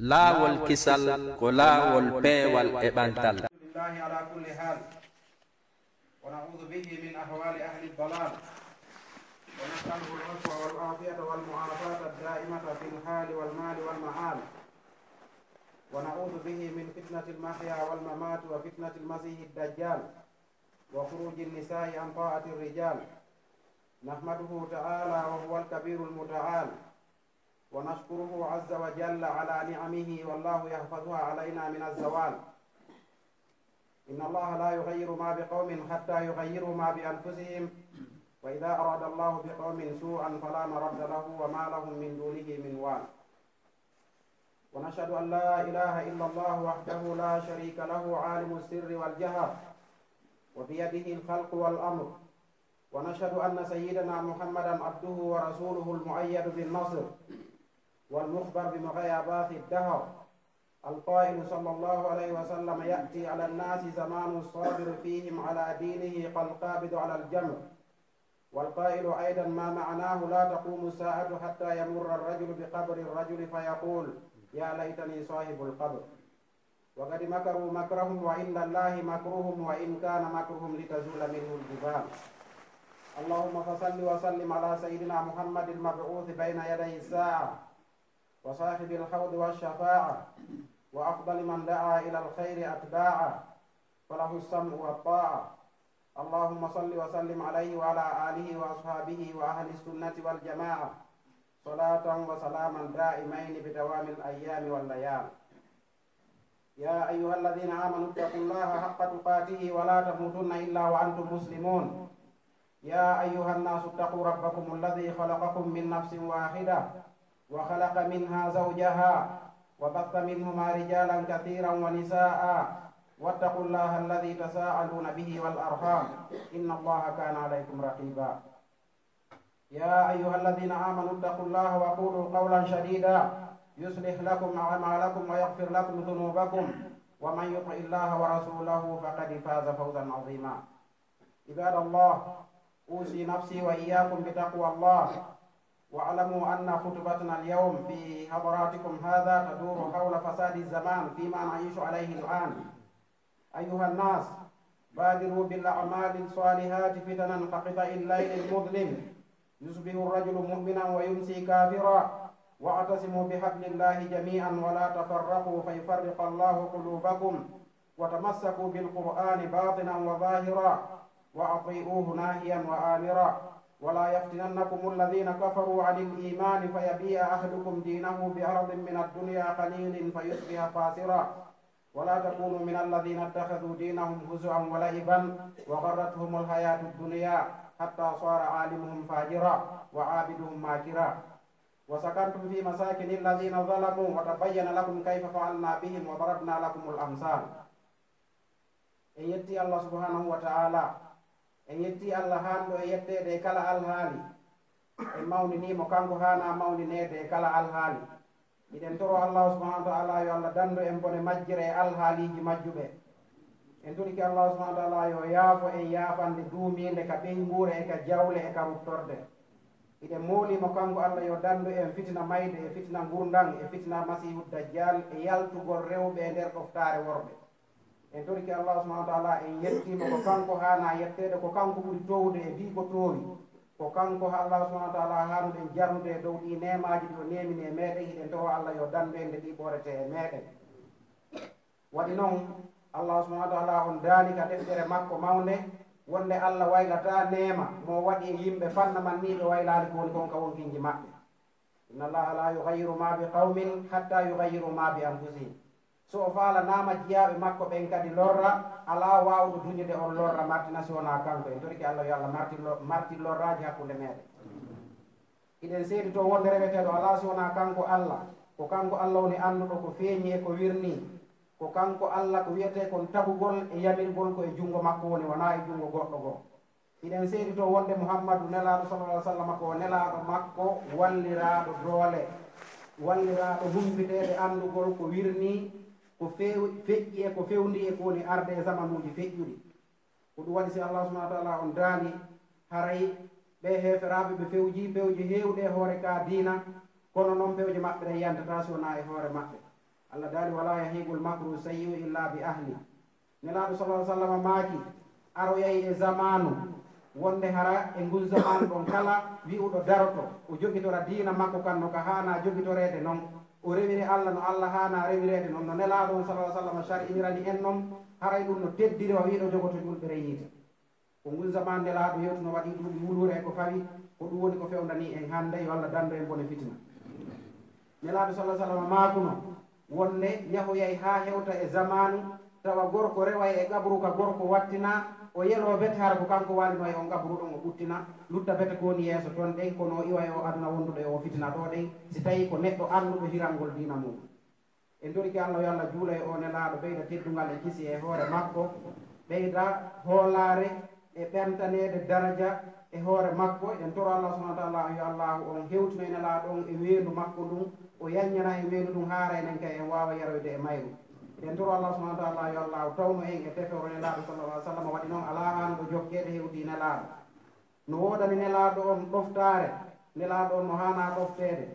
laawol kisal ko laawol peewal e ɓantal. Lillahi ala kulli hal wa na'udhu bihi min ahwali ahli ad-dalal wa nas'aluhu al-'afwa wal 'afiyata wal mu'afata ad-da'imata fil hali wal mali wal ma'al wa na'udhu bihi min fitnati al-mahya wal mamati wa fitnati al-masih ad-dajjal wa khuruji an-nisa'i an ta'ati ar-rijal. Nahmaduhu ta'ala wa huwa al-kabir al-muta'al wa nashkuruhu 'azza wa jalla ala ni'amihi wallahu yahfazuha 'alaina min az-zawal. Inna Allaha la yughayyiru ma biqaumin hatta yughayyiru ma bi anfusihim wa idha arada Allahu biqaumin su'an fala maradda lahu wa ma lahum min dunihi min wal. Wa nashhadu an la ilaha illa Allah wahdahu la sharika lahu 'alimus sirri wal jahr wa bi yadihi al-khalqu wal amr. Wa nashhadu anna sayyidana Muhammadan abduhu wa rasuluhu al-mu'ayyad bin nasr wal mukhbar bi maghayabat ad-dahr. القائل صلى الله عليه وسلم يأتي على الناس زمان الصابر فيهم على دينه كالقابض على الجمر. والقائل أيضا ما معناه لا تقوم الساعة حتى يمر الرجل بقبر الرجل فيقول يا ليتني صاحب القبر. وقد مكروا مكرهم وإن الله مكرهم وإن كان مكرهم لتزول منه الجبال. اللهم فصل وسلم على سيدنا محمد المبعوث بين يدي الساعة وصاحب الحوض والشفاعة وأفضل من دعا إلى الخير أتباعا فله السمع والطاعة. اللهم صل وسلم عليه وعلى آله وأصحابه وأهل السنة والجماعة صلاة وسلاما دائمين بدوام الأيام والليال. يا أيها الذين آمنوا اتقوا الله حق تقاته ولا تموتن إلا وأنتم مسلمون. يا أيها الناس اتقوا ربكم الذي خلقكم من نفس واحدة وخلق منها زوجها وبث منهما رجالا كثيرا ونساء واتقوا الله الذي تساءلون به والأرحام إن الله كان عليكم رقيبا. يا أيها الذين آمنوا اتقوا الله وقولوا قولا سديدا يصلح لكم أعمالكم ويغفر لكم ذنوبكم ومن يطع الله ورسوله فقد فاز فوزا عظيما. عباد الله أوصي نفسي وإياكم بتقوى الله. واعلموا أن خطبتنا اليوم في حضراتكم هذا تدور حول فساد الزمان فيما نعيش عليه الآن. أيها الناس بادروا بالأعمال الصالحات فتنا كقطع الليل المظلم يصبح الرجل مؤمنا ويمسي كافرا. واعتصموا بحبل الله جميعا ولا تفرقوا فيفرق الله قلوبكم. وتمسكوا بالقرآن باطنا وظاهرا وأطيعوه ناهيا وآمرا. ولا يفتننكم الذين كفروا عن الإيمان فيبيع أحدكم دينه بعرض من الدنيا قليل فيصبح خاسرا. ولا تكونوا من الذين اتخذوا دينهم هزوا ولعبا وغرتهم الحياة الدنيا حتى صار عالمهم فاجرا وعابدهم ماكرا. وسكنتم في مساكن الذين ظلموا وتبين لكم كيف فعلنا بهم وضربنا لكم الأمثال. إن يتي الله سبحانه وتعالى en yetti Allah hando e yettede e kala alhaali en mawninimo kanko hana mawninede e kala alhaali. Miɗen toro Allah subhanahu wa ta'ala yo Allah dando en bone majjire e alhaaliji majjuɓe. En turiki Allah subhanahu wa ta'ala yo yaafo en yaafande duuminde ka ɓeynguure e ka jawle e ka ruttorde. Miɗen molimo kanko Allah yo dando en fitina mayde e fitina gurdang e fitina masihu dajjal e yaltugol rewɓe e nder ɗoftare worɓe. En toriki Allah subhanahu wa ta'ala en yettimo ko kanko hana yettede ko kanko ɓuri towde e bi ko towi ko kanko Allah subhanahu wa ta'ala hanuɗen jarnude dow ɗi nemaji ɗi o nemini e meɗen. Hiɗen toro Allah yo dandende ɗi ɓorete e meɗen. Waɗi noon Allah subhanahu wa ta'ala on daani ka deftere makko mawnde wonde Allah waylata nema mo waɗi e yimɓe fanna man ni ɓe waylali ko woni kon ka wonkinji maɓɓe. Inna Allaha la yughayyiru ma bi qawmin hatta yughayyiru ma bi anfusihim. So o faala nama jiyaɓe makko ɓen kadi lorra ala wawɗo duñude on lorra martina si wona kanko. En toriki Allah yo Allah marti lorraji hakkude meɗen. Iɗen seedi to wonde reweteɗo ala si wona kanko Allah ko kanko Allah woni anduɗo ko feeñi e ko wirni ko kanko Allah ko wiyete kon tagugol e yamirgol ko e jungo makko woni wona e jungo goɗɗo goo. Iɗen seedi to wonde Muhammadu nelaɗo sallallahu alaihi wasallam ko nelaɗo makko walliraɗo doole walliraɗo humpitede andugol ko wirni ko feƴƴi e ko fewndi e ko woni arde e zamanuji feƴƴuɗi. ko ɗum waɗi si Allah subhanahu wa ta'ala on daani haray ɓe heferaɓe ɓe pewji heewɗe e hoore ka diina kono noon pewje maɓɓe ɗe yantata sona e hoore maɓɓe. Allah daali wala yahigul makru sayyi'u illa bi ahli. Nelaaɗo sallallahu alaihi wasallam maaki aroyayi e zamanu wonde hara e ngun zamanu ɗon kala wi'uɗo daroto o jogitora diina makko kan no ka hana jogitorede noon o rewiri Allah no Allah hana rewirede noon no nelaaɗo on sallallahu alaihi wasallam shar'inirani en noon haray ɗum no teddiri o wiiɗo jogoto julɓe reyiite ko ngun zamanu nelaaɗo yewtuno waɗi ɗuuɗi wulure e ko fawi ko ɗum woni ko fewndani en hannde yo Allah dando en bone fitina. Nelaaɗo sallallahu alaihi wasallam maakuno wonde yahoyay ha hewta e zamanu tawa gorko reway e gabru ka gorko wattina o yelo bete hara ko kanko walino e on gabru ɗon o ɓuttina lutta bete ko woni yeeso toon ɗen kono iwa e o aduna wonduɗo e o fitina ɗo ɗen si tawi ko neɗɗo anduɗo hirangol dina muɗum en doriki Allah yo Allah juula e o nelaaɗo ɓeyda teddungal e kisi e hoore makko ɓeyda hoolare e ɓentanede daraja e hoore makko en toro Allah subhanahu wa ta'ala yo Allah on hewtino e nelaaɗo on e weendu makko ɗum o yaññana e weendu ɗum haara enen kay en wawa yaroyde e mayru en toro Allah subhanahu wa ta'ala yo Allah tawno en e defewo nelaaɗo sallallahu alaihi wasallam waɗi noon ala hanɗo jokkede hewti nelaaɗo no wodani nelaaɗo on ɗoftare nelaaɗo on no hana ɗoftede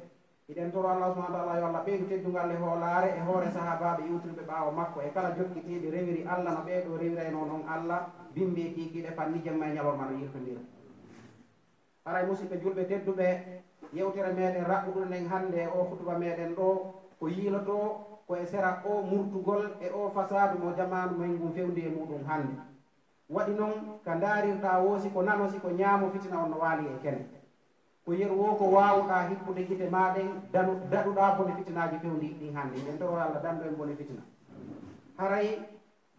iɗen toro Allah subhanahu wa ta'ala yo Allah ɓeydu teddungal e hoolare e hoore sahabaɓe iwtirɓe ɓaawo makko e kala jokkitiɓe rewiri Allah no ɓeeɗo rewiray noon on Allah bimbi kikiɗe fanni jemma e ñalorma no yirtodira haray musidɓe julɓe tedduɓe yewtere meɗen raɓɓuɗo nden hannde o hutuba meɗen ɗo ko yiiloto ko e sera o murtugol e o fasadu mo jamanu men ngun fewndi e muɗum hannde waɗi noon ka daarirɗa woosi ko nanosi ko ñaamo fitina on no waali e kene ko yeru wo ko wawuɗa hippude gite maɗen daɗuɗa bone fitinaji fewndi ɗin hannde en toro Allah dando en bone fitina haray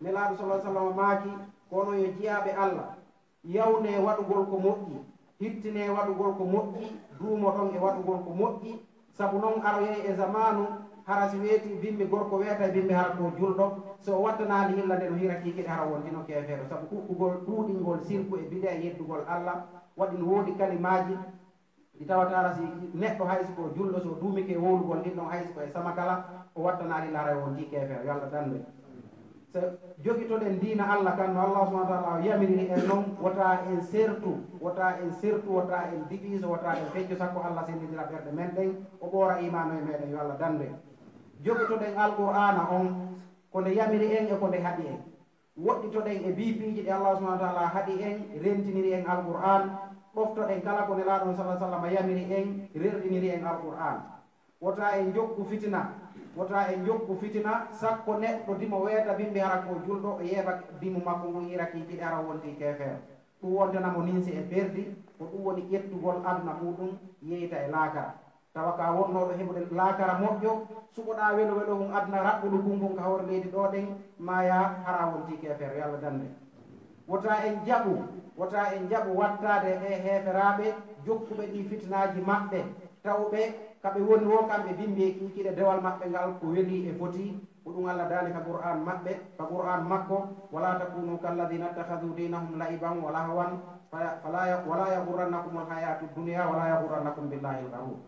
nelaaɗo sallallahu alaihi wasallam maaki kono yo jiyaɓe Allah yawne waɗugol ko moƴƴi hittine waɗugol ko moƴƴi duumo ton e waɗugol ko moƴƴi sabu noon aroyey e zamanu hara si weeti bimbi gorko weeta e bimbi hara ko julɗo so wattanali hillande no hira kikiɗe hara wontino keefeero sabu ɗuɗɗugol ɗuuɗingol sirku e bide e yeddugol Allah waɗi no woodi kalimaji ɗi tawata hara si neɗɗo hayso ko julɗo so duumike wowlugol ɗin ɗon hayso ko e sama kala o wattanali hara e wonti keefeero yo Allah dande so jogitoɗen diina Allah kan no Allah subhanahu wa ta'ala yamiriri en noon wota en sertu wota en divise wota en fecco sakko Allah sendidira ɓerɗe men ɗen o ɓoora imano e meɗen yo Allah dande jogitoɗen alqur'ana on ko nde yamiri en e ko nde haaɗi en woɗɗitoɗen e bipiiji ɗe Allah subhanahu wa ta'ala haaɗi en rentiniri en alqur'an ɓoftoɗen kala ko nelaaɗo sallallahu alaihi wasallam yamiri en rerɗiniri en alqur'an wota en jokku fitina sakko neɗɗo dimo weeta bimbi hara ko julɗo o yeeɓa dimu makko ngun ira kikiɗe hara wonti keefeero ɗum wontanamo ninsi e perdi ko ɗum woni ƴettugol aduna muɗum yeyta e laakara tawa ka wonnoɗo heɓude laakara moƴƴo suɓoɗa welo welo hum aduna raɓɓuɗo gungun ka hoore leydi ɗo ɗen maya hara wonti keefeero yo Allah dande wota en jaɓu wattade e heeferaɓe jokkuɓe ɗi fitinaji maɓɓe tawɓe kaɓe woni wo kamɓe bimbi kikiɗe dewal maɓɓe ngal ko weeli e foti ko ɗum Allah daali ka qur'an maɓɓe ka qur'an makko wala takunu kalladina ittakhadhu dinahum la'iban wa lahwan wala yaghurrannakum alhayatu dunya wala yaghurrannakum billahi algharur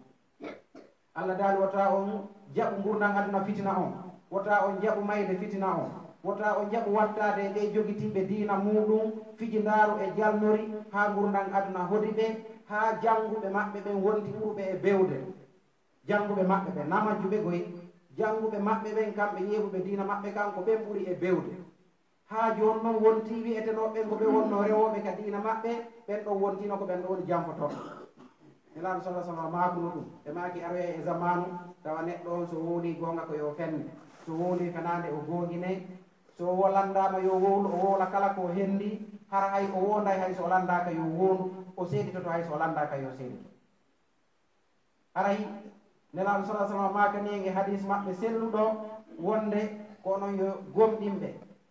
Allah daali wota on jaɓu gurdan aduna fitina on wota on jaɓu mayde fitina on wota on jaɓu wattade ɗe jogitiɓe diina muɗum fijindaru e jalnori ha gurdan aduna hoodi ɓe ha janguɓe maɓɓe ɓen wonti ɓurɓe e bewde janguɓe maɓɓe ɓe namajjuɓe goyi janguɓe maɓɓe ɓen kamɓe yeeɓuɓe diina maɓɓe kanko ɓen ɓuri e bewde ha joni noon wonti wi'etenoɓe ko ɓe wonno rewoɓe ka diina maɓɓe ɓen ɗon wontino ko ɓen ɗo woni janfotoɓe nelaaɗo sallallahu alaihi wasallam maakuno ɗum ɓe maaki aroye e zamanu tawa neɗɗo on so wowli gonga ko yo fenne so wowli fenande o gogine so wolandama yo wowlu o wowla kala ko hendi hara hay o wonday hay so o landaka yo wondu o seeditoto hay so o landaka yo seedito haray nelaaɗo sallallahu alaihi wasallam maakani en e hadis maɓɓe selluɗo wonde ko noon yo gomɗinɓe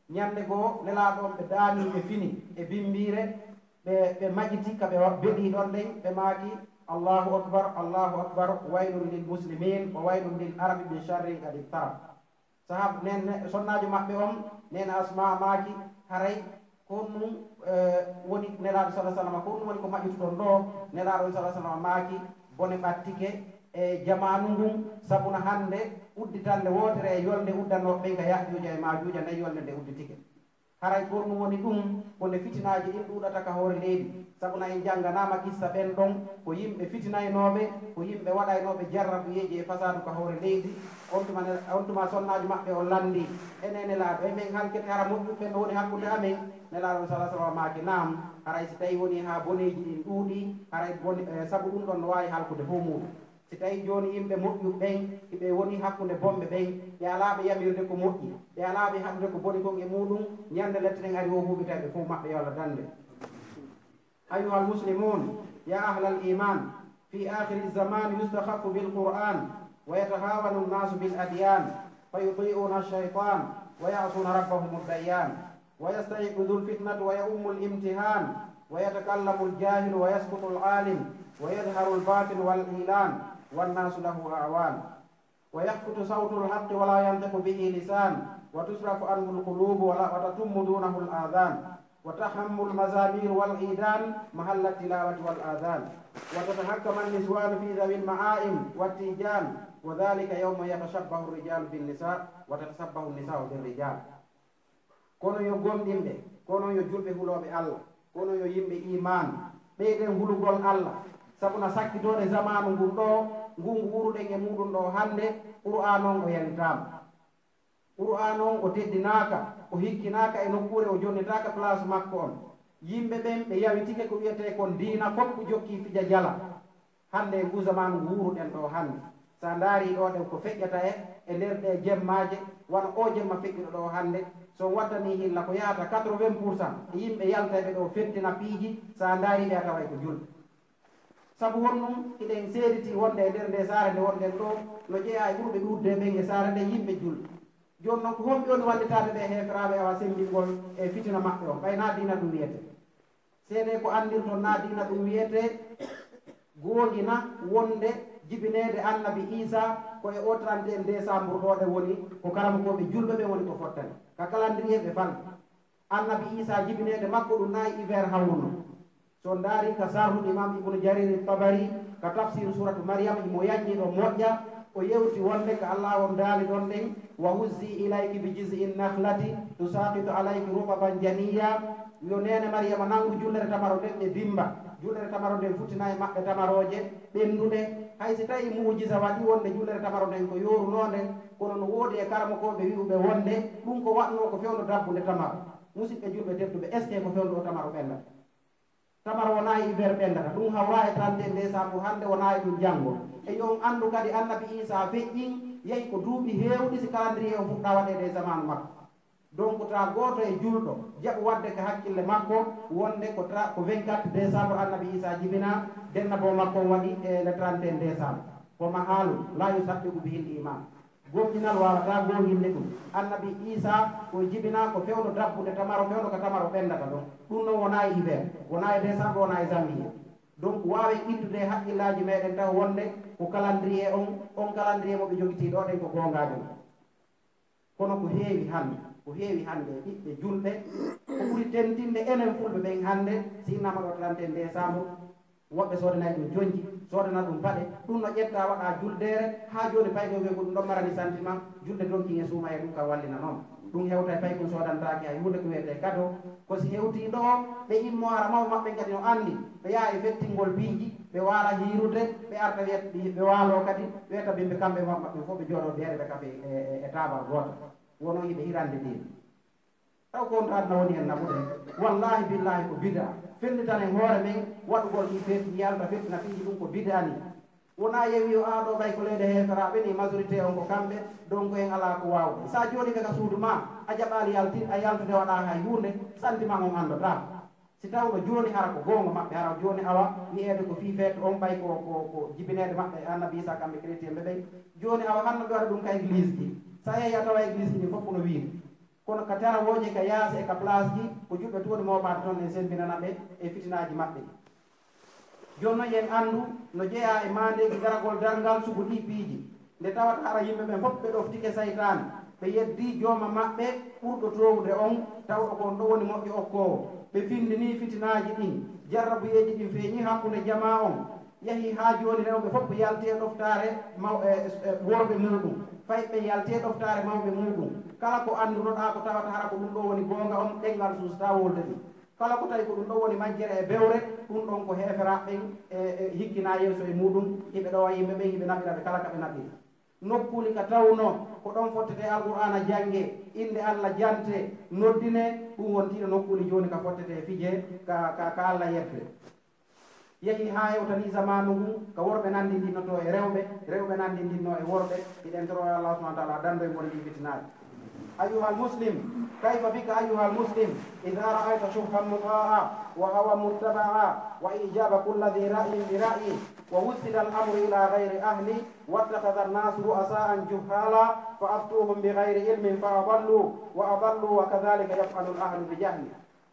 ñande goo nelaaɗo on ɓe daani ɓe fini e bimbire ɓe majjiti ka ɓe beɗi ɗon ɗen ɓe maaki allahu akbar waylun lil muslimin wa waylun lil arabi min sharrin qad iqtarab sahab nen sonnajo maɓɓe on nen asma maaki haray ko ɗum woni nelaaɗo sallallahu alaihi wasallam ko ɗum woni ko maƴƴutuɗon ɗo nelaaɗo on sallallahu alaihi wasallam maaki bone ɓattike e jamanu ngun sabuna hande udditande wotere e yolnde uddanoɓe ɓen ka yajuja e majuja nde yolnde nde udditike haray gonɗum woni ɗum ko nde fitinaji ɗin ɗuɗata ka hoore leydi sabu na en jannganama kissa ɓen ɗon ko yimɓe fitinaynoɓe ko yimɓe waɗaynoɓe jarrabuyeji e fasadu ka hoore leydi on tuma sonnaji maɓɓe o landi enen nelaaɗo e men halkete hara moƴƴuɓe no woni hakkude amen nelaaɗo salah sallam maki nam haray si tawi woni ha boneji ɗin ɗuuɗi haray sabu ɗum ɗon no wawi halkude fof muɗum si tawi joni yimɓe moƴƴuɓe ɓen ɓe woni hakkude bomɓe ɓen ɓe alaɓe yamirde ko moƴƴi ɓe alaɓe hamde ko boni kon e muɗum ñande lette ɗen ari o huɓitaɓe fof maɓɓe yo Allah dande أيها المسلمون يا أهل الإيمان في آخر الزمان يستخف بالقرآن ويتهاون الناس بالأديان فيطيعون الشيطان ويعصون ربهم الديان ويستيقظ الفتنة ويؤم الامتهان ويتكلم الجاهل ويسقط العالم ويظهر الباطل والإعلان والناس له أعوان ويخفت صوت الحق ولا ينطق به لسان وتصرف عنه القلوب وتتم دونه الآذان وتحم المزامير والعيدان محل التلاوة والآذان وتتحكم النسوان في ذوي المعائم والتيجان وذلك يوم يتشبه الرجال بالنساء وتتشبه النساء بالرجال kono yo gomɗinɓe kono yo julɓe huloɓe Allah kono yo yimɓe iman ɓeyɗen hulugol Allah sabu na sakkitode zamanu ngun ɗo ngungu wuruɗen e muɗum ɗo hande qur'an on o yaltama qur'an on o teddinaka o hikkinaka e nokkure o jonnitaka place makko on yimɓe ɓen ɓe yawitike ko wiyete kon diina fof ko jokki fija jala hande ngu zamanu ngu wuruɗen ɗo hande sa daari ɗo ɗen ko feƴƴata e nder ɗe jemmaje wona o jemma feƴƴuɗo ɗo hande so waddani hilla ko yahata 80% yimɓe yaltaɓe ɗo fettina piiji sa daari ɓe a taway ko julɓe sabu honɗum iɗen seediti wonde e nder nde saare nde wonɗen ɗo no jeeya e ɓurɓe ɗudde ɓen e saare nde yimɓe julɓe joni noon ko homɓe on wallitade ɓe heferaɓe awa sembingol e fitina maɓɓe o ɓay na dina ɗum wiyete seede ko andirton na dina ɗum wiyete gooƴina wonde jibinede annabi Isa ko e o 31 décembre ɗo ɗe woni ko karamokoɓe julɓe ɓe woni ko fottani ka calendrier ɓe falɓe annabi Isa jibinede makko ɗum nayi hiver hawruno so daari ka sarhude imam ibnu jariri tabari ka tafsir suratu mariam imo yanñiɗo moƴƴa o yewti wonde ko Allah on daali ɗon ɗen wa huzzi ilayki bi jiz'in nakhlati tusaqitu alayki rubaban janiya yo nene mariama nangu jullere tamaro nden ɓe dimba jullere tamaro nden futtina e maɓɓe tamaroje ɓenduɗe hay si tawi muujisa waɗi wonde jullere tamaro nden ko yorunode kono no woodi e karamokoɓe wi'uɓe wonde ɗum ko waɗno ko fewno dabbude tamaro musidɓe julɓe tedduɓe est ce que ko fewno o tamaro ɓendata tamaro wona e hiver ɓendata ɗum hawra e 31 décembre hande wona e ɗum janggo e yon andu kadi annabi Isa feƴƴin yehi ko duuɓi hewɗi si calendrier o fuɗɗa waɗede zamanu makko donc ta goto e julɗo jaɓo wadde ko hakkille makko wonde ko 24 décembre annabi Isa jibina dennabo makko waɗi e le 31 décembre koma haalu la yusabbihu bihil iman gomɗinal wawata gonginde ɗum annabi Isa ko jibina ko fewno dabbude tamaro fewno ko tamaro ɓendata ɗon ɗum noon wona e hiver wona e décembre wona e janvier donc wawe ittude haqqillaji meɗen taw wonde ko calendrier on calendrier moɓe jogiti ɗo ɗen ko gongaji kono ko heewi hande ɓiɓɓe julɓe ko ɓuri tentinde enen fulɓe ɓen hande sinnama ɗo 31 décembre woɓɓe sodanayi ɗum jonji sodana ɗum paɗe ɗum no ƴetta waɗa juldere ha joni pay ɗo ko ɗum ɗon marani sentiment julde donki e suuma e ɗum kam wallina noon ɗum hewta e pay ko sodantaki hay hunde ko wiyete cadeau ko si hewti ɗo ɓe immo ara maw maɓɓe kadi no andi ɓe yaha e fettingol piiji ɓe waala hiirude ɓe arta ɓe waalo kadi wiyata ɓimɓe kamɓe maɓɓe fof ɓe jooɗo deere ɓe kafe e tabal goto wono yiɓe hirande din taw ko on adna woni hen naɓude wallahi billahi ko bida fellitanen hoore men waɗugol ɗi fetti yalta fettina piiji ɗum ko bida ni wona yewi o aɗo ɓay ko leyde heferaɓe ni majorité on ko kamɓe donc en ala ko wawde sa joni ɓe ka suudu ma a jaɓali a yaltude waɗa hay hunde sentiment on andata si tawno joni hara ko gonga maɓɓe hara joni awa wiyede ko fi fete on ɓay ko jibinede maɓɓe annabi Isa kamɓe chrétien ɓe ɓen joni awa hanno ɓe waɗa ɗum ka église ji sa yeehi a tawa église ji fof no wiiri kono ka tarawoje ka yaasa e ka place ji ko juɓɓe tuwoni mawɓade toon en sembinana ɓe e fitinaji maɓɓe joni noon yen andu no jeeya e mandeji garagol dargal sugu ɗi piiji nde tawata hara yimɓe ɓen fof ɓe ɗoftike saytane ɓe yeddi jooma maɓɓe ɓurɗo towde on tawɗo kon ɗo woni moƴƴo okkowo ɓe findini fitinaji ɗin jarrabuyeji ɗin feeñi hakkude jama on yeehi ha joni rewɓe fof ɓe yalti e ɗoftare worɓe muɗum fayɓe yalte ɗoftare mawɓe muɗum kala ko andunoɗa ko tawata hara ko ɗum ɗo woni gonga on ɗengal susta wolde ɗi kala ko tawi ko ɗum ɗo woni majjere e bewre ɗum ɗon ko heferaɓen e hikkina yeeso e muɗum hiɓe ɗowa yimɓe ɓen hiɓe naɓiraɓe kala kaɓe naɓiri nokkuli ka tawno ko ɗon fottete alqur'ana jange inde Allah jante noddine ɗum wontiɗo nokkuli joni ka fottete fije ka Allah yette yehi ha hewtani zamanu ngu ka worɓe nandindinnoto e rewɓe nandindinno e worɓe iɗen toro Allah subhanahu wa ta'ala dando e gonɗi fitinaji أيها المسلم كيف بك أيها المسلم إذا رأيت شبها مطاعا وهوى متبعا وإيجاب كل ذي رأي برأيه ووسد الأمر إلى غير أهله واتخذ الناس رؤساء جهالا فأفتوهم بغير علم فأضلوا وأضلوا وكذلك يفعل الأهل بجهل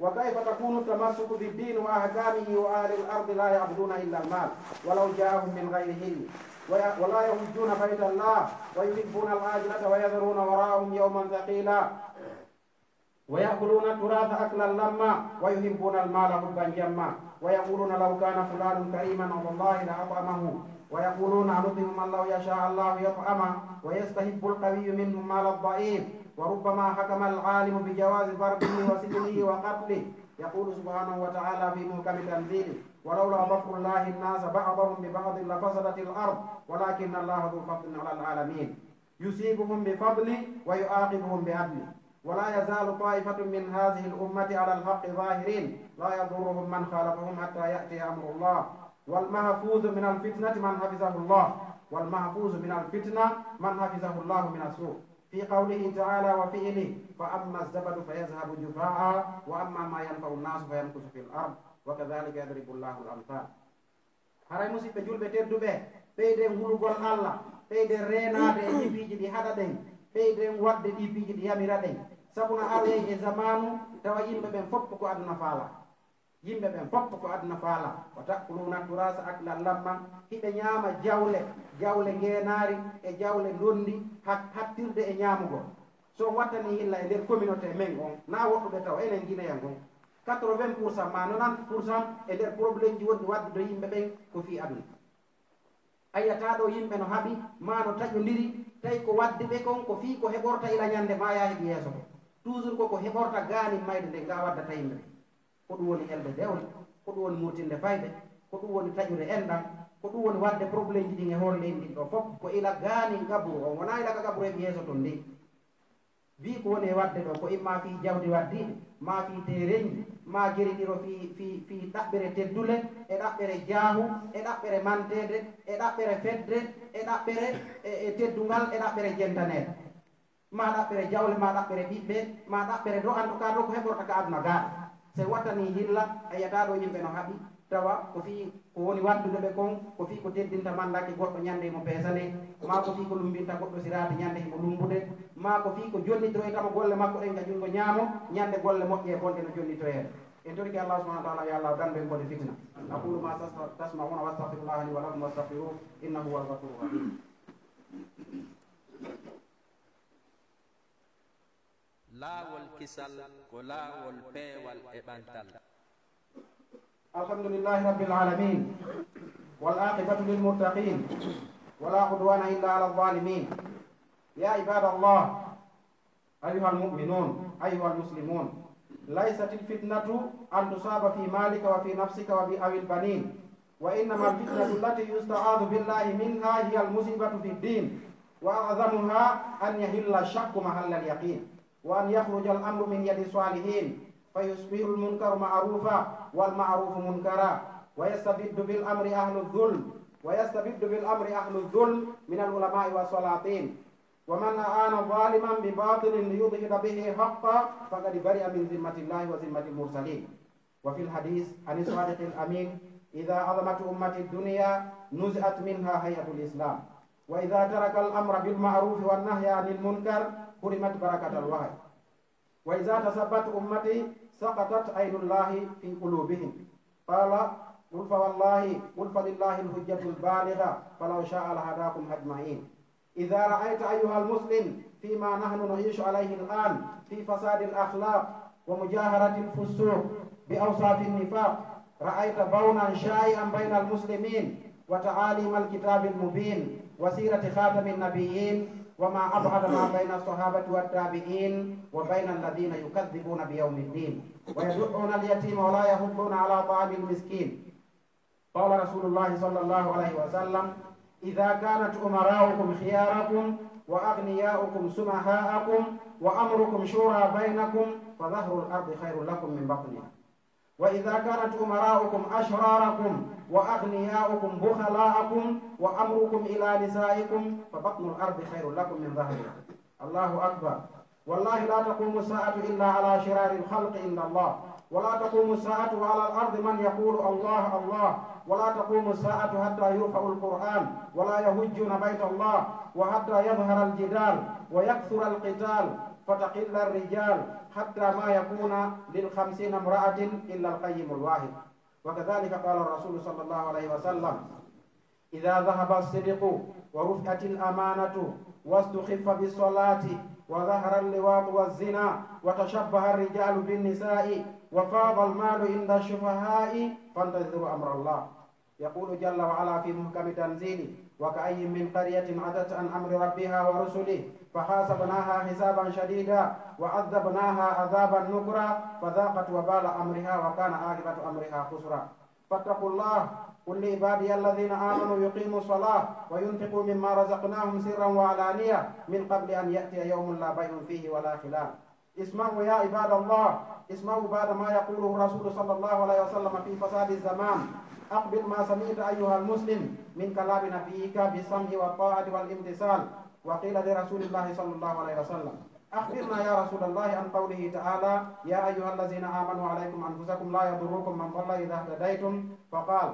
وكيف تكون التمسك بالدين وأحكامه وأهل الأرض لا يعبدون إلا المال ولو جاءهم من غير علم ولا يهجون بيت الله ويحبون العاجلة ويذرون وراءهم يوما ثقيلا ويأكلون التراث أكلا لما ويحبون المال حبا جما ويقولون لو كان فلان كريما والله لأطعمه ويقولون نطعم من لو يشاء الله يطعمه ويستحب القوي منهم مال الضعيف وربما حكم العالم بجواز ضربه وسجنه وقتله يقول سبحانه وتعالى في محكم تنزيله ولولا ضفر الله الناس بعضهم ببعض لفسدت الأرض ولكن الله ذو فضل على العالمين يصيبهم بفضله ويعاقبهم بعدله ولا يزال طائفة من هذه الأمة على الحق ظاهرين لا يضرهم من خالفهم حتى يأتي أمر الله والمحفوظ من الفتنة من حفظه الله والمحفوظ من الفتنة من حفظه الله من السوء في قوله تعالى وفعله فأما الزبد فيذهب جفاء وأما ما ينفع الناس فيمكث في الأرض وكذلك يضرب الله الأمثال haray musidɓe julɓe tedduɓe ɓeyden hulugol Allah ɓeyden renade e ɗipiiji ɗi haɗa ɗen ɓeyden wadde ɗipiiji ɗi yamira ɗen sabu no aroye e zamanu tawa yimɓe ɓen fopp ko aduna faala yimɓe ɓen fopp ko aduna faala wa takuluna turasa akla lamma hiɓe ñaama jawle ngeenaari e jawle ndondi hattirde e ñaamugo so wattani hilla e nder communauté men on na woɗɗuɓe taw enen guinéen gon 80% ma 90% e nder probléme ji wonɗi waddude yimɓe ɓen ko fi aduna ayata ɗo yimɓe no haɓi ma no taƴodiri tawi ko wadde ɓe kon ko fi ko heɓorta ila ñande ma yahiɗi yeeso ko toujours koko heɓorta gaani mayde nde nga waddata yimɓe ɓe ko ɗum woni elde dewle ko ɗum woni murtinde fayde ko ɗum woni taƴude enɗam ko ɗum woni wadde probléme ji ɗin e hoore leydi ɗin ɗo fof ko ila gaani gabru o wona ila ka gabru heɓi yeeso ton ndi wi ko woni e wadde ɗo ko imma fi jawdi waddiɗe ma fi tereñi ma geriɗiro fi ɗaɓɓere teddule e ɗaɓɓere jaahu e ɗaɓɓere mantede e ɗaɓɓere fedde e ɗaɓɓere e teddungal e ɗaɓɓere jentanede ma ɗaɓɓere jawle ma ɗaɓɓere ɓiɓɓe ma ɗaɓɓere do en tout cas ɗo ko heɓorta ka aduna gaaɗa so wattani hilla a yiyata ɗo yimɓe no haɓi tawa ko fi ko woni waddude ɓe kon ko fi ko teddinta mandaki goɗɗo ñande mo peesane ma ko fi ko lumbinta goɗɗo sirade ñande himo lumbude ma ko fi ko jonnitoytamo golle makko ɗen gaƴungo ñaamo ñande golle moƴƴe e bonɗe no jonnitoyede en toriki Allah subhanahu wa ta'ala ya Allah danɓe bode fitna aqulu ma tasma'una wa astaghfirullah li wa lakum wastaghfiruhu innahu huwal ghafurur rahim laawol kisal ko laawol peewal e ɓantal الحمد لله رب العالمين والعاقبة للمتقين ولا عدوان إلا على الظالمين يا عباد الله أيها المؤمنون أيها المسلمون ليست الفتنة أن تصاب في مالك وفي نفسك أو البنين وإنما الفتنة التي يستعاذ بالله منها هي المصيبة في الدين وأعظمها أن يهل الشك محل اليقين وأن يخرج الأمر من يد الصالحين فيصبح المنكر معروفا والمعروف منكرا ويستبد بالأمر أهل الظلم من العلماء والسلاطين ومن أعان ظالما بباطل ليظهر به حقا فقد برئ من ذمة الله وذمة المرسلين وفي الحديث عن الصادق الأمين إذا عظمت أمة الدنيا نزعت منها هيئة الإسلام وإذا ترك الأمر بالمعروف والنهي عن المنكر حرمت بركة الوحي وإذا تثبت أمتي سقطت عين الله في قلوبهم قال قل فلله الحجة البالغة فلو شاء لهداكم أجمعين إذا رأيت أيها المسلم فيما نحن نعيش عليه الآن في فساد الأخلاق ومجاهرة الفسوق بأوصاف النفاق رأيت بونا شائعا بين المسلمين وتعاليم الكتاب المبين وسيرة خاتم النبيين وما أبعد ما بين الصحابة والتابعين وبين الذين يكذبون بيوم الدين ويدعون اليتيم ولا يحضون على طعام المسكين. قال رسول الله صلى الله عليه وسلم: إذا كانت أمراؤكم خياركم وأغنياؤكم سمحاءكم وأمركم شورى بينكم فظهر الأرض خير لكم من بطنها، وإذا كانت أمراؤكم أشراركم وأغنياؤكم بخلاءكم وأمركم إلى نسائكم فبطن الأرض خير لكم من ظهرها. الله أكبر. والله لا تقوم الساعة إلا على شرار الخلق عند الله، ولا تقوم الساعة على الأرض من يقول الله الله، ولا تقوم الساعة حتى يرفع القرآن ولا يهجون بيت الله، وحتى يظهر الجدال ويكثر القتال فتقل الرجال حتى ما يكون لل50 امرأة إلا القيم الواحد. وكذلك قال الرسول صلى الله عليه وسلم: إذا ذهب الصدق ورفعت الأمانة واستخف بالصلاة وظهر اللواط والزنا وتشبه الرجال بالنساء وفاض المال عند الشفهاء فانتظروا أمر الله. يقول جل وعلا في محكم تنزيله: وكأي من قرية عتت عن أمر ربها ورسله فحاسبناها حسابا شديدا وعذبناها عذابا نكرا فذاقت وبال أمرها وكان عاقبة أمرها خسرا. فاتقوا الله. قل لعبادي الذين آمنوا يقيموا الصلاة وينفقوا مما رزقناهم سرا وعلانية من قبل أن يأتي يوم لا بيع فيه ولا خلال. اسمعوا يا عباد الله، اسمعوا بعد ما يقوله الرسول صلى الله عليه وسلم في فساد الزمان. أقبل ما سمعت أيها المسلم من كلام نبيك بالسمع والطاعة والامتثال. وقيل لرسول الله صلى الله عليه وسلم: أخبرنا يا رسول الله عن قوله تعالى: يا أيها الذين آمنوا عليكم أنفسكم لا يضركم من ضل إذا اهتديتم. فقال: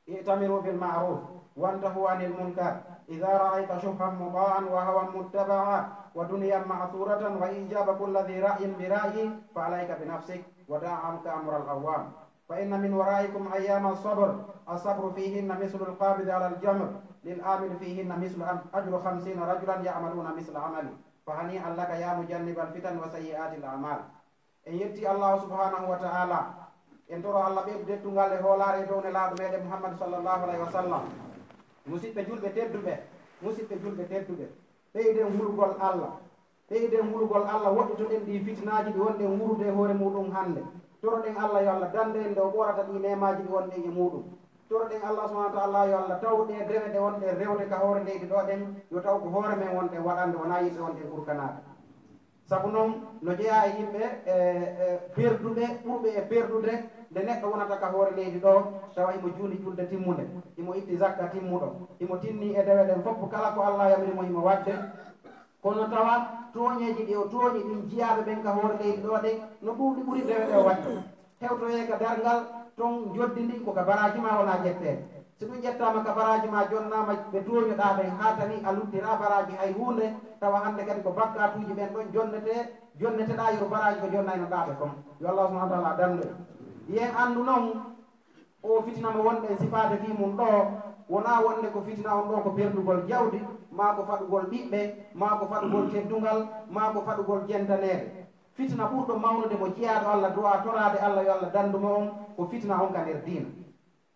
ائتمروا بالمعروف وانتهوا عن المنكر. إذا رأيت شبها مطاعا وهوى متبعا ودنيا معثورة وإيجاب كل ذي رأي برأي فعليك بنفسك ودع عنك أمر الأوام. فإن من ورائكم أيام الصبر فيهن مثل القابض على الجمر للآمل فيهن مثل أجر 50 رجلا يعملون مثل عملي فهنيئا لك يا مجنب الفتن وسيئات الأعمال. إن يتي الله سبحانه وتعالى en toro Allah ɓeydudetungal e hoolare downe laaɗo meɗen Muhammad sallallahu alayhi wa sallam. musidɓe julɓe tedduɓe ɓeyden hulgol Allah woɗɗitoɗen ɗi fitinaji ɗi wonɗen wurude e hoore muɗum hannde. toroɗen Allah yo Allah dande en nde o ɓorata ɗi nemaji ɗi wonɗen e muɗum. toroɗen Allah subhanahu wa ta'ala yo Allah tawɗe dewe ɗe wonɗe rewde ka hoore leydi ɗo ɗen yo taw ko hoore men wonɗen waɗande wona yimɓe wonɗen ɓurkanade. sabu noon no jeeya e yimɓe perduɓe ɓurɓe e perdude nde neɗɗo wonata ka hoore leydi ɗo tawa imo juundi julde timmude, imo itti zakka timmuɗo, imo tinni e dewe ɗen fof kala ko Allah yamirimo imo wadde. kono tawa tooñeji ɗi o tooñi ɗin jiyaɓe ɓen ka hoore leydi ɗo ɗen no ɗuuɗi ɓuri dewe ɗe o wadde. hewtoye ka dargal ton joddi ndi ko ka baraji ma wona ƴettede. so ɗum ƴettama ka baraji ma jonnama ɓe tooñoɗa ɓen ha tani a luttira baraji hay hunde tawa hande kadi ko bakkatuji ɓen ɗon jonneteɗa yoro baraji ko jonnayno ɗaɓe kom. yo Allah subhanahu wa ta'ala dande yen andu noon o fitina mo wonɗe sifade fi mum ɗo wona wonde ko fitina on ɗo ko perdugol jawdi ma ko faɗugol ɓiɓɓe ma ko faɗugol teddugal ma ko faɗugol jentanede. fitina ɓurɗo mawnude mo jeeyaɗo Allah dowa torade Allah yo Allah danduma on ko fitina on ka nder diina.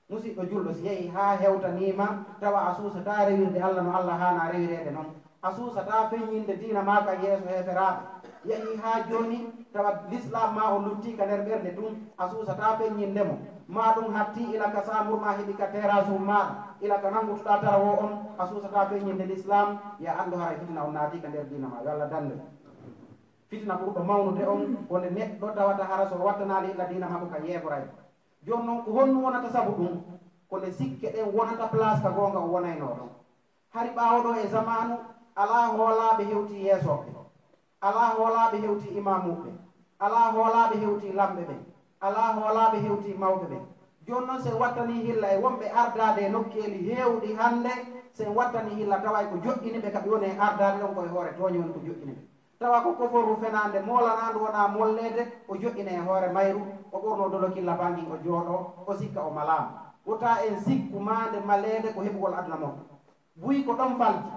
musidɗo julɗo si yehi ha hewtanima tawa a suusata rewirde Allah no Allah hana rewirede noon, a suusata feññinde diina ma ka yeeso heferaɓe. yehi ha joni tawa l'islam ma o lutti ka nder ɓerde ɗum a suusata feññindemo ma ɗum hatti ila ka samurma heeɓi ka terasum maɗa ila ka nangutoɗa tarawo on a suusata feññinde l'islam ya andu haray fitina on naati ka nder diina ma. yo Allah dande fitina ɓurɗo mawnude on wonde neɗɗo tawata hara so wattanali illa diina makko ka yeeɓoray. joni noon ko honnu wonata sabu ɗum kone sikke ɗen wonata place ka gonga o wonayno ɗon. hari ɓawoɗo e zamanu ala hoolaɓe hewti yeesoɓe, ala hoolaɓe hewti imamuɓe, ala hoolaɓe hewti lamɓe ɓe, ala hoolaɓe hewti mawɓe ɓe. joni noon sen wattani hilla e wonɓe ardade nokkeli hewɗi hande sen wattani hilla tawa ko joƴƴiniɓe kaɓe woni e ardade ɗon koye hoore toñi woni ko joƴƴiniɓe. tawa ko koforu fenande molanandu wona mollede o joƴƴine e hoore mayru o ɓorno dolokilla bangi o jooɗo o sikka o malama. wota en sikku mande malede ko heɓugol aduna moɗo buyi ko ɗon falti.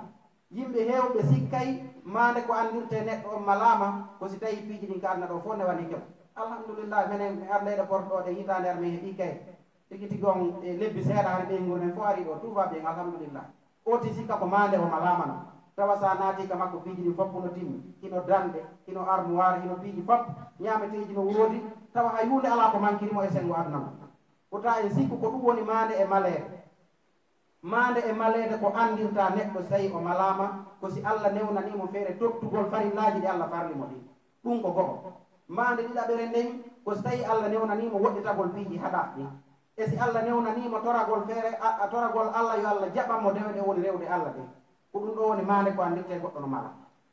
yimɓe hewɓe sikkay mande ko andirte neɗɗo on malama ko si tawi piiji ɗin kalna ɗo fof ne wani keɓa. alhamdulillah minen mi arleyɗe porɗoɗe hitande ar min heeɓi kay tigi tigi on e lebbi seeɗa han ɓeygur men fof ari ɗo tout va bien alhamdulillah. oti sikka ko mande o malama no tawa sa naati ka makko piiji ɗi fof no timmi hino dande hino armoire hino piiji fof ñameteji no woodi tawa hay hunde ala ko mankirimo e sengo aduna mo kota e sikku ko ɗum woni mande e malede ko andirta neɗɗo so tawi o malama ko si Allah newnanimo feere tottugol farillaji ɗi Allah farlimo ɗi ɗum ko goho mande ɗiɗaɓere nden ko so tawi Allah newnanimo woɗɗitagol piiji haɗaɗi e si Allah newnanimo toragol feere toragol Allah yo Allah jaɓanmo dewɗe woni rewde Allah ɗe ko ɗum ɗo woni mande ko andirte goɗɗo no mala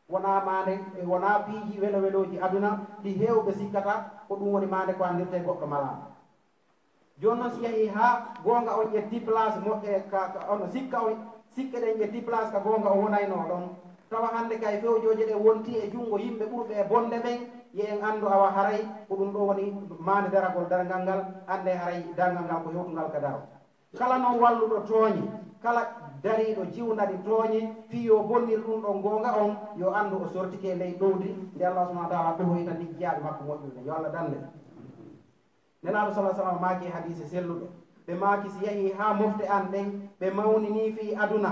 wona mande wona piiji weloji aduna ɗi hewɓe sikkata ko ɗum woni mande ko andirte goɗɗo malama joni noon si yeehi ha gonga on ƴetti place moƴƴe ono sikke ɗen ƴetti place ka gonga o wonayno ɗon tawa hande kay fewjoje ɗe wonti e jungo yimɓe ɓurɓe e bonde ɓen ye en andu awa haray ko ɗum ɗo woni mande daragol dargal ngal ande haray dargal ngal ko hewtugal ka daro kala noon walluɗo tooñi kala dariɗo jiwnadi tooñi fiyo bonnir ɗum ɗon gonga on yo andu o sortike ley ɗowdi nde Allah subhanahu wa taala ɓohoyta liggiyaɗi makko moƴƴude yo Allah dande nelaɗo salah sallam maaki hadise selluɓe ɓe maaki si yeehi ha mofte an ɗen ɓe mawnini fi aduna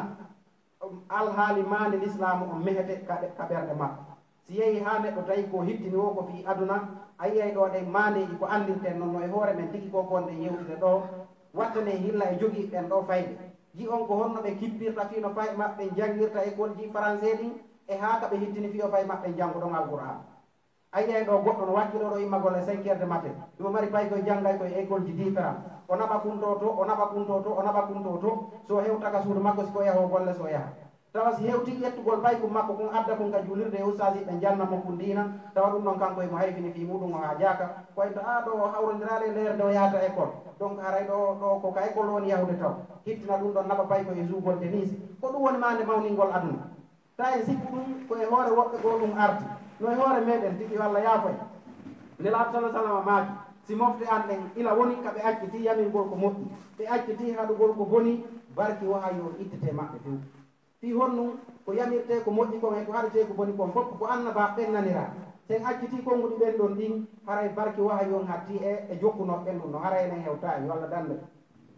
alhaali mande l'islamu o mehete ka ɓerɗe makko si yeehi ha neɗɗo tawi ko hittini o ko fi aduna a yiyay ɗo ɗen mandeji ko andirten noon no e hoore men tigi ko konde yewtude ɗo wattane hilla e jogui ɓen ɗo fayde ji on ko honno ɓe kippirta fino fay maɓɓe janggirta école ji français ɗin e ha ka ɓe hittini fiyo fay maɓɓe janggo ɗon alqouran a yiyay ɗo goɗɗo no wakkilo ɗo immagol e 5 heures de matin ɗum mari pay koye janggay koye école ji différent o naɓa kunto to o naɓa kunto to o naɓa kunto to so hewtaka suudu makko siko yaha o golle so yaha tawa si hewti ƴettugol baykum makko kon adda kon ka julirde e ustasi ɓe jalnamo kon dina tawa ɗum ɗon kanko emo hayfini fi muɗum o ha jaaka koyto a ɗo hawrodirale leerde o yahata école donc haray ɗo ko ka école woni yahude taw hittina ɗum ɗon naɓa pay koye jougol tennis ko ɗum woni mande mawningol aduna ta en sikku ɗum koye hoore woɓɓe goo ɗum arti no e hoore meɗen tigi yo Allah yaafoy nelaɗo salah sallam maaki si mofte an ɗen ila woni kaɓe acciti yamirgol ko moƴƴi ɓe acciti haɗugol ko boni barki waha yo ittete maɓɓe few fi honnum ko yamirte ko moƴƴi kon e ko haɗete ko boni kon fof ko annaba ɓennanira sen acciti konguɗi ɓen ɗon ɗin haray barki waha yon hatti e jokkuno ɓen ɗum no haray enen hewtani yo Allah dande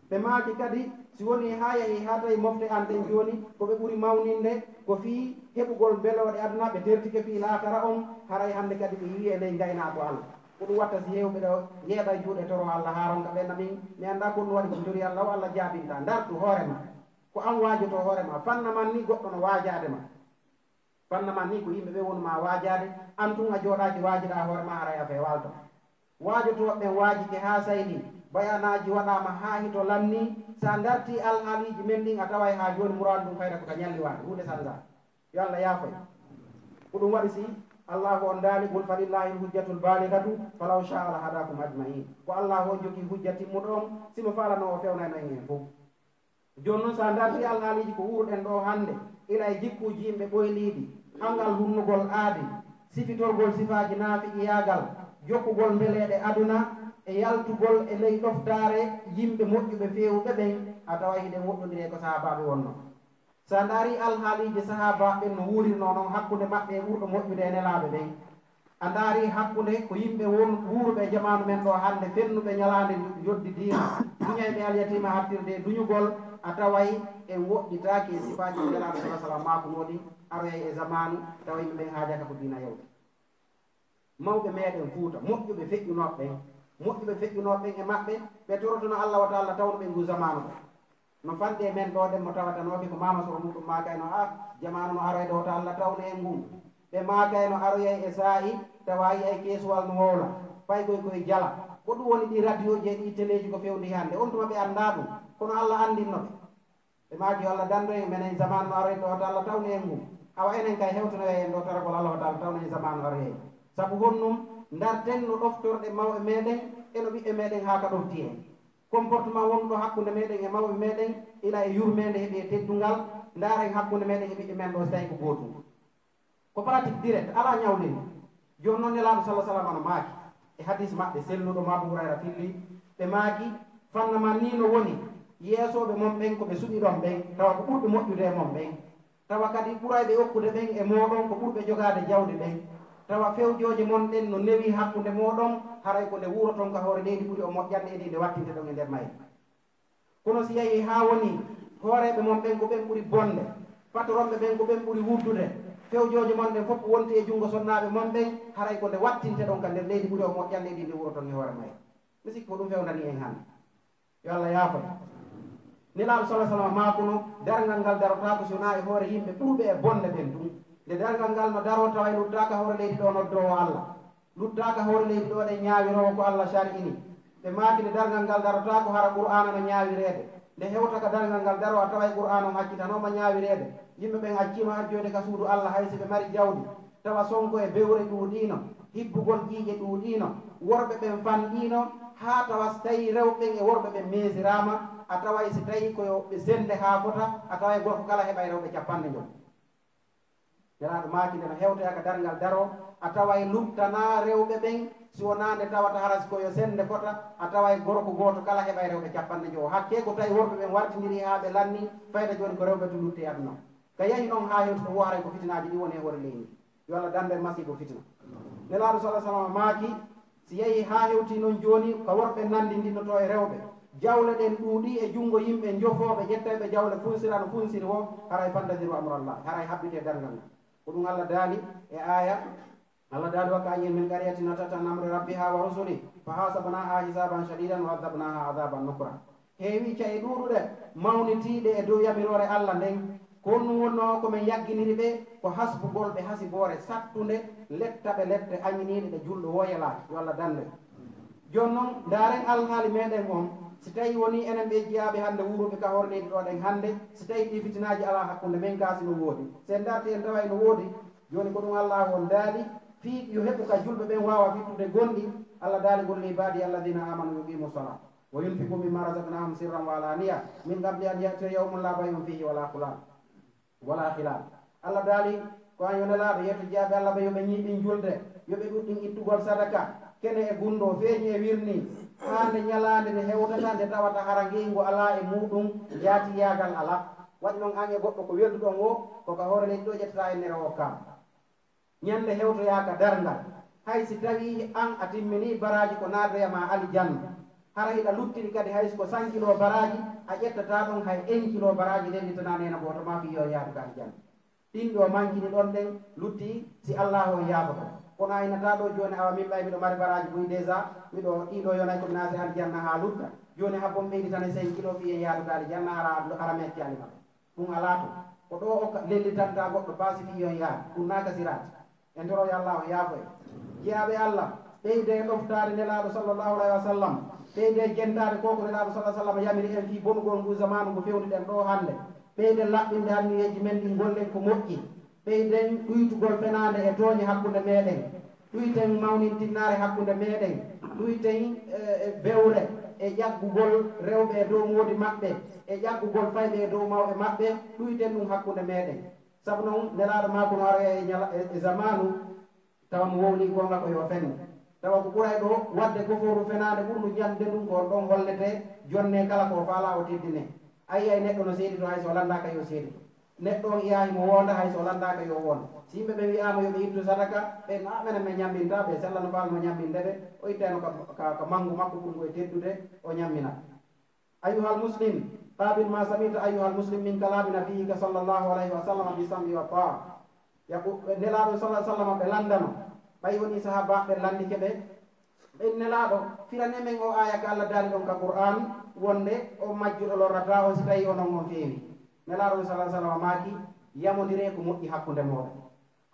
ɓe maaki kadi si woni ha yeehi ha tawi mofte an ɗen joni koɓe ɓuuri mawninde ko fi heɓugol beloɗe aduna ɓe tertike fi laakara on haray hande kadi ɓe yiwi e ley gayna ko Allah ko ɗum watta si hewɓe ɗo yeeɓa juuɗe toro Allah haronka ɓenna min mi anda ko ɗum waɗi ko jori Allah o Allah jaabinta dartu hoorema ko an waajoto hoorema fanna man ni goɗɗo no waajade ma fanna man ni ko yimɓe ɓe wonma waajade an tun a jooɗaki waajiɗa hoorema haray afe walto waajotoɓen waajike ha saydi bayanaji waɗama ha hito lamni sa darti alhaaliji men ɗin a taway ha joni muradu ɗum fayda kota ñalli wade hunde sanza yo Allah yaafoy ko ɗum waɗi si allahu on daali qul falillahi lhujjatul baligatu falaw sha Allah hadakum ajmain ko allah o jogi hujja timmuɗon simo falano o fewnayno en hen fof joni noon sa darti alhaaliji ko wuruɗen ɗo hande ila e jikkuji yimɓe ɓoyliɗi hangal hunnugol aadi sifitorgol sifaji naafiƴi yaagal jokkugol mbeleɗe aduna e yaltugol e ley ɗoftare yimɓe moƴƴuɓe fewɓe ɓen a tawa hiɗen woɗɗodiri ko sahabaɓe wonno sa daari alhaaliji sahabaɓe no wurirno noon hakkude maɓɓe e ɓurɗo moƴƴude e nelaɓe ɓen a daari hakkude ko yimɓe won wuruɓe jamanu men ɗo hande fennuɓe ñalande joddi diina duñayɓe alyatima hattirde duñugol a taway en woɗɗitaki e sifaji nelaɗo sa sallam makunoɗi aroyay e zamanu tawa yimɓe ɓen haajata ko diina yewde mawɓe meɗen Fuuta moƴƴuɓe feƴƴunoɓen e maɓɓe ɓe torotono Allah wa taala tawno ɓe ngu zamanu ɗo no fanɗi e men ɗo ɗen mo tawatanoɓe ko mama soro muɗum makayno jamanu no aroyde o to Allah tawno e ngu ɓe makayno aroyay e saahi tawayi ay keesuwal no wowla fay koye jala ko ɗum woni ɗi radio ji e ɗi téléji ko fewndi hande on tuma ɓe anda ɗum kono Allah andinnoɓe ɓe maaki Allah dando en menen zamanu no aroyde o to Allah tawno e ngu awa enen kay hewtanoye en ɗo taragol Allah wa taala tawno e zamanu aroyay sabu honnum darten no ɗoftorɗe mawɓe meɗen eno ɓiɓɓe meɗen ha ka ɗofti en comportement wonɗo hakkude meɗen e mawɓe meɗen ila e yurmede heeɓi e teddungal daren hakkude meɗen e ɓiɓɓe men ɗo so tawi ko gotum ko pratique direct ala ñawlini joni noon nelaɗo salah sallam ano maaki e hadis maɓɓe selluɗo Abu Hurayra filli ɓe maaki fannaman ni no woni yeesoɓe mon ɓen koɓe suɓi ɗon ɓen tawa ko ɓurɓe moƴƴude e mon ɓen tawa kadi ɓurayɓe hokkude ɓen e moɗon ko ɓurɓe jogade jawdi ɓen tawa fewjoje mon ɗen no newi hakkude moɗon haray ko nde wuuro toon ka hoore leydi ɓuuri o moƴƴande e ɗi nde wattinte ɗon e nder mayri kono si yeehi ha woni hooreɓe mon ɓen ko ɓen ɓuuri bonde patron ɓe ɓen ko ɓen ɓuri wuddude fewjoji mon ɗen fof wonti e junngo sonnaɓe mon ɓen haray ko nde wattinte ɗon ka nder leydi ɓuri o moƴƴan leydi ndi wuro ton e hoore may mi sikki ko ɗum fewnani en hannde yo Allah yaafoy nelaaɗo sallah sallam maakuno dargal ngal darotako sona e hoore yimɓe ɓurɓe e bonde ɓen ɗum nde dargal ngal no daro tawa luttaka hoore leydi ɗo noddowo Allah luttaka hoore leydi ɗo ɗe ñaawirowo ko Allah shari ini ɓe maaki nde dargal ngal darotako hara qur'ana no ñaawireede nde hewtaka dargal ngal daro a tawa e qur'ana o haccitanoma ñaawireede yimɓe ɓen accima hajjode ka suudu Allah hay si ɓe mari jawdi tawa sonko e bewre ɗuuɗino hibbugol ƴiiƴe ɗuuɗino worɓe ɓen fanɗino haa tawa so tawi rewɓen e worɓe ɓen mesirama a tawa si tawi koyo ɓe sende haa fota a tawa e gorko kala heɓa e rewɓe 50 jaraɗo maakinde no hewtoya ka dargal daro a tawa e luttana rewɓe ɓen si wona nde tawata haras koyo sende fota a tawa e gorko goto kala heɓa e rewɓe 50 hakke ko tawi worɓe ɓen wartidiri haa ɓe lanni fayda joni ko rewɓe to lutte aduna ka yahi noon haa hewti to woharay ko fitinaji ɗi woni e hoore leydi yo Allah dande masibo fitina nelaɗo sallah sallam maaki si yehi haa hewti noon joni ko worɓe nandi ndinnoto e rewɓe jawle ɗen ɗuuɗi e junngo yimɓe jofoɓe ƴettayɓe jawle funsira no funsiri o haray fandadiru amrallah haray haɓɓite dargal ngal ko ɗum Allah daali e aya Allah daali wakka ayen min qaryatin atat an amri rabbiha wa rusuli fa hasabnaha hisaban shadidan wa adabnaha adaban nukra heewi ca e ɗuuɗuɗe mawnitiɗe e dow yamirore Allah nden kono wonno komin yagginiri ɓe ko hasbugol ɓe hasibore sattude lettaɓe lette añiniɗe ɗe julɗo woyalaki yo Allah dande joni noon ndaren alhaali meɗen on si tawi woni enen ɓe jeeyaɓe hannde wuruɓe ka hor leydi ɗo ɗen hannde si tawi ɗi fitinaji ala hakkunde men gaasi no woodi sen darti en tawa no woodi joni ko ɗum Allah on daali fi yo heɓu ka julɓe ɓen wawa fittude gonɗi Allah daali golli ibadi alladina amanu yuqimu salat wa yunfiqu mimma razaqnahum sirran wa alaniya min qabli an yatiya yawmun la bay'un fihi wala khilal Allah daali ko an yonelaɗo yetto jeeyaɓe Allah ɓe yoɓe ñiiɓin julde yoɓe ɗuɗɗin ittugol sadaka kene e gundo feeñi e wirni hande ñalande nde hewtata nde tawata hara ngingo ala e muɗum yaati yaagal ala waɗi noon an e goɗɗo ko welduɗon o koko hoore leydi ɗo ƴettata e nere o kam ñande hewtoyaka darngal hay si tawi an a timmini baraji ko naatoyama alijanna hara hiɗa luttiri kadi hay ko 100 kilo baraji a ƴettata ɗon hay 1 kilo baraji lelitana nena goto ma fi yo yaadu ka alijanna ɗin ɗo mankini ɗon ɗen lutti si Allah o yaaboto kono aynata ɗo joni awa min ɓay miɗo mari baraji boyi déjà miɗo ɗiɗo yonay komi naati alijanna ha lutta joni habbon ɓeydi tan e 5 kilo fiyen yaadu ka alijanna hara metti alima ɗum ala to ko ɗo o lellitanta goɗɗo paasi fi yon yaadu ɗum naka sirati en toroyo Allah o yaafoy jeeyaɓe Allah ɓeyde ɗoftade nelaɗo sallllahu alayhi wa sallam ɓeyde jentade koko nelaɗo sallah sallam yamiri en fi bonugol ngu zamanu ngu fewniɗen ɗo hande ɓeyden laɓɓinde hanniyeji men ɗi gollen ko moƴƴi ɓeyden ɗuytugol fenade e tooñe hakkude meɗen ɗuyten mawnintinnare hakkude meɗen ɗuyten bewre e ƴaggugol rewɓe e dow moodi maɓɓe e ƴaggugol fayɓe e dow mawɓe maɓɓe ɗuyten ɗum hakkude meɗen sabu noon nelaɗo makono ara e zamanu tawa mo wowli gonga ko yo fenne tawa ko ɓuray ɗo wadde goforu fenade ɓurnu jande ɗum ko ɗon hollete jonne kala ko faala o teddine ayi ay neɗɗo no seedi to hay so landaka yo seedi neɗɗo on iyahi mo wonda hay so landaka yo wonda si yimɓe ɓe wiyama yoɓe ittu sadaka ɓe menen ɓe ñamminta ɓe sella no falno ñamminde ɓe o ittano ka mangu makko ɓurgo e teddude o ñammina ayuhal muslim qabil ma samita ayuhal muslim min kalami nabiyika sallllahu alayhi wa sallam bi sam'i wa taa nelaɗo sallah sallam ɓe landano ɓay woni sahabaɓe landike ɓe ɓen nelaɗo firanemen o aya ka Allah daali ɗon ka Qur'an wonde o majjuɗo lorrata o si tawi onon on feewi nelaɗo sallah sallam maaki yamodire ko moƴƴi hakkude moɗon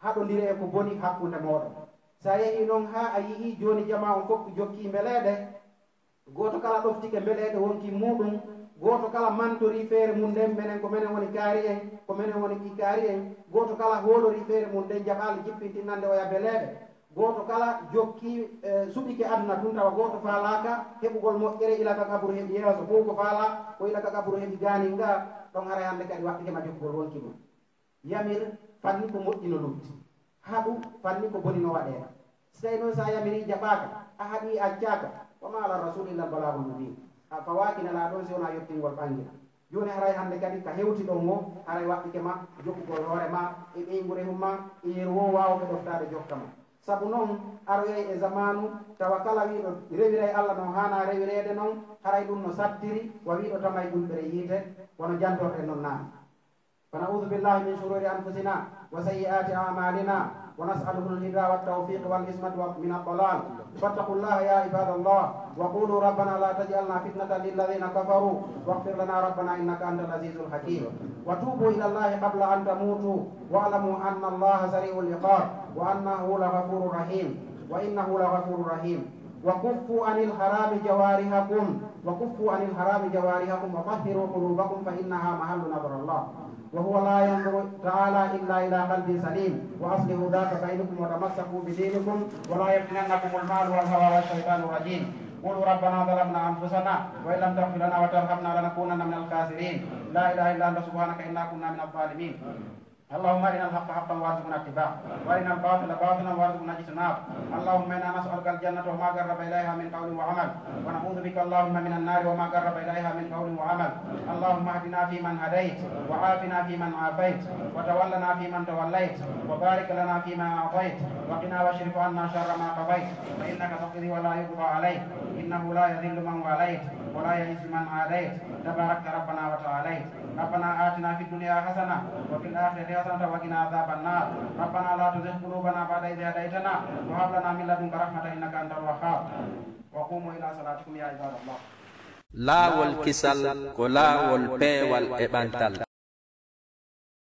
haɗodire ko boni hakkude moɗon sa yeehi noon ha a yii joni jama on fof jokki mbeleɗe goto kala ɗoftike mbeleɗe wonki muɗum goto kala mantori feere mum nden menen ko menen woni kaari en ko menen woni ɗi kaari en goto kala hoolori feere mum nden jaɓali jippintinnande oya beleɗe goto kala jokki suɓike aduna tun tawa goto faalaka heɓugol moƴƴere ilaka kaburu heeɓi yeeso fof ko faala ko ilaka kaburu heeɓi gaani nga ɗon haara hande kadi waɗɗikema jokkugol wonki ɗum yamir fanni ko moƴƴi no lutti haɗu fanni ko boni no waɗeɗa so tawi noon sa yamiri jaɓaka a haɗi accaka wama ala rasulillah balagul mubin a fawakina ɗon si wona yettingol ɓangina joni haray hande kadi ka hewti ɗon o haray waɗɗike ma jokkugol hoore ma e ɓeygure mum ma e yeru wo wawɓe ɗoftade jokkama sabu noon aroyey e zamanu tawa kala wiɗo rewiray Allah no hana rewirede noon haray ɗum no sattiri wa wiɗo tamay ɗumɓere yiite wono jantorɗe noon naani فنعوذ بالله من شرور أنفسنا وسيئات أعمالنا ونسأله الهدى والتوفيق والعصمة من الضلال. فاتقوا الله يا عباد الله وقولوا ربنا لا تجعلنا فتنة للذين كفروا واغفر لنا ربنا إنك أنت العزيز الحكيم. وتوبوا إلى الله قبل أن تموتوا واعلموا أن الله سريع العقاب وأنه لغفور رحيم وإنه لغفور رحيم. وكفوا عن الحرام جوارحكم وطهروا قلوبكم فإنها محل نظر الله وهو لا ينظر تعالى إلا إلى قلب سليم. وأصلحوا ذات بينكم وتمسكوا بدينكم ولا يفتننكم المال والهوى والشيطان الرجيم. قولوا ربنا ظلمنا أنفسنا وإن لم تغفر لنا وترحمنا لنكونن من الخاسرين. لا إله إلا أنت سبحانك إنا كنا من الظالمين. اللهم ارنا الحق حقا وارزقنا اتباعه وارنا الباطل باطلا وارزقنا اجتنابه. اللهم انا نسالك الجنه وما قرب اليها من قول وعمل ونعوذ بك اللهم من النار وما قرب اليها من قول وعمل. اللهم اهدنا فيمن هديت وعافنا فيمن عافيت وتولنا فيمن توليت وبارك لنا فيما اعطيت وقنا واصرف عنا شر ما قضيت فانك تقضي ولا يقضى عليك انه لا يذل من واليت ولا يعز من عاديت تبارك ربنا وتعاليت. ربنا آتنا في الدنيا حسنة وفي الآخرة حسنة وقنا عذاب النار. ربنا لا تزغ قلوبنا بعد إذ هديتنا وهب لنا من لدنك رحمة إنك أنت الوهاب. وقوموا إلى صلاتكم يا عباد الله. لا والكسل كلا والبي والإبانتال